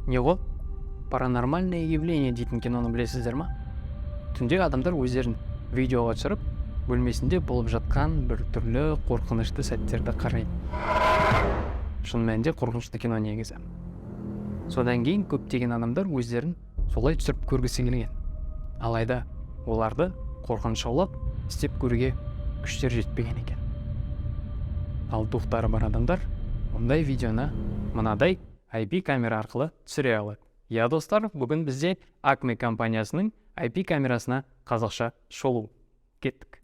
Него паранормальное явление дейтін киноны білесіздер ма? Түнде адамдар өздерін видеоға түсіріп, бөлмесінде болып жатқан бір түрлі қорқынышты сәттерді қарайды. Шын мәнінде қорқынышты кино негізі. Содан кейін көптеген адамдар өздерін солай түсіріп көргісі келген. Алайда оларды қорқыныш аулап істеп көруге күштер жетпеген екен. Ал духтары бар адамдар ондай видеоны мынадай IP камера арқылы түсіре алады. Я достар, бүгін бізде Acme компаниясының IP камерасына қазақша шолу. Кеттік.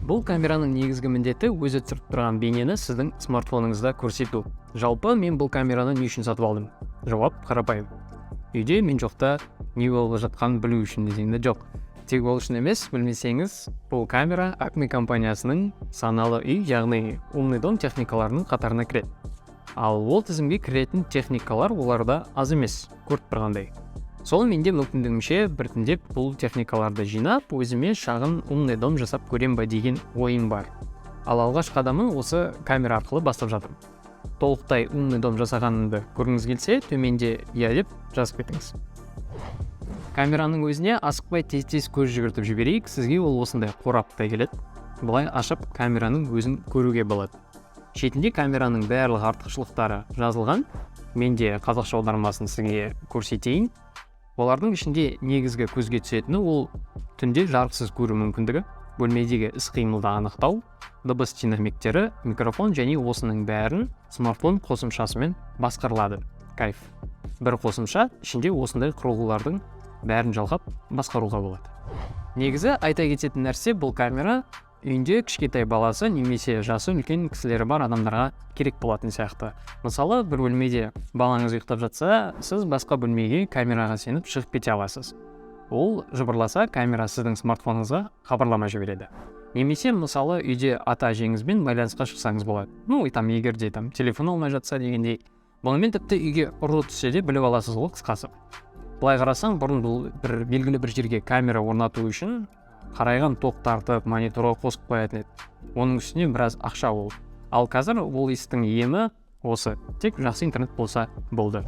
Бұл камераның негізгі міндеті өзі түсіріп тұрған бейнені сіздің смартфоныңызда көрсету. Жалпы мен бұл камераны не үшін сатып алдым? Жауап қарапайым. Үйде мен жоқта не болып жатқанын білу үшін десеңде жоқ. Тек ол үшін емес, білмесеңіз, бұл камера Acme компаниясының саналы үй, яғни умный дом техникаларының қатарына кіреді. Ал ол тізімге кіретін техникалар оларда аз емес, көріп тұрғандай. Сол менде мүмкіндігімше біртіндеп бұл техникаларды жинап, өзіме шағын умный дом жасап көрем ба деген ойым бар. Ал алғаш қадамын осы камера арқылы бастап жатырмын. Толықтай умный дом жасағанымды көргіңіз келсе, төменде иә деп жазып кетіңіз. Камераның өзіне асықпай тез-тез көз жүгіртіп жіберейік, сізге ол осындай қораптай келеді. Бұлай ашып камераның өзін көруге болады. Шетінде камераның барлық артықшылықтары жазылған. Мен де қазақша аудармасын сізге көрсетейін. Олардың ішінде негізгі көзге түсетіні ол түнде жарықсыз көру мүмкіндігі, бөлмедегі іс-қимылды анықтау, дыбыс динамиктері, микрофон және осының бәрін смартфон қосымшасымен басқарылады. Кайф. Бір қосымша ішінде осындай құрылғылардың бәрін жалғап басқаруға болады. Негізі айта кететін нәрсе, бұл камера үйінде кішкентай баласы немесе жасы үлкен кісілері бар адамдарға керек болатын сияқты. Мысалы, бір бөлмеде балаңыз ұйықтап жатса, сіз басқа бөлмеге камераға сеніп шығып кете аласыз. Ол жыбырласа, камера сіздің смартфоныңызға хабарлама жібереді. Немесе мысалы үйде ата-әжеңізбен байланысқа шықсаңыз болады. Егерде телефон алмай жатса дегендей. Бұнымен тіпті үйге ұры түссе де біліп аласыз ғой қысқасы. Былай қарасаң, бұрын бұл белгілі бір жерге камера орнату үшін қарайған тоқ тартып, мониторға қосып қоятын еді. Оның үстіне біраз ақша ол. Ал қазір ол істің емі осы. Тек жақсы интернет болса болды.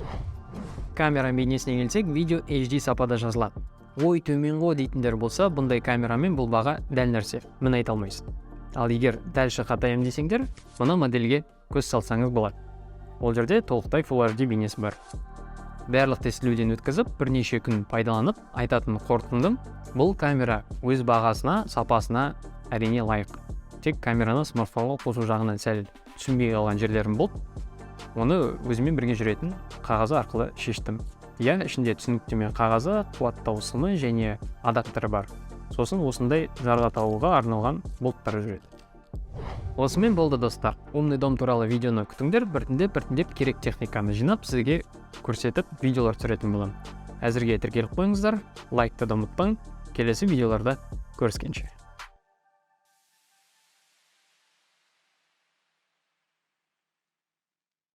Камера бейнесіне келсек, видео HD сапада жазылады. Ой, төмен ғой дейтіндер болса, бұндай камерамен бұл баға дәл нәрсе. Мен айта алмайсың. Ал егер дәл шықатайым десеңдер, мына модельге көз салсаңыз болады. Ол жерде толықтай Full HD бейнесі бар. Барлық тестілеуден өткізіп, бірнеше күн пайдаланып, айтатын қорытындым, бұл камера өз бағасына, сапасына әрине лайық. Тек камераны смартфонға қосу жағынан сәл түсінбей қалған жерлерім болды. Оны өзімен бірге жүретін қағазы арқылы шештім. Ішінде түсініктеме қағазы, қуаттау сымы және адаптеры бар. Сосын осындай жарға тағуға арналған болттар жүреді. Осымен болды достар. Умный дом туралы видеоны күтіңдер, біртіндеп керек техниканы жинап, сізге көрсетіп видеолар түсіретін боламын. Әзірге тіркеліп қойыңыздар, лайкты да ұмытпаң. Келесі видеоларда көріскенше.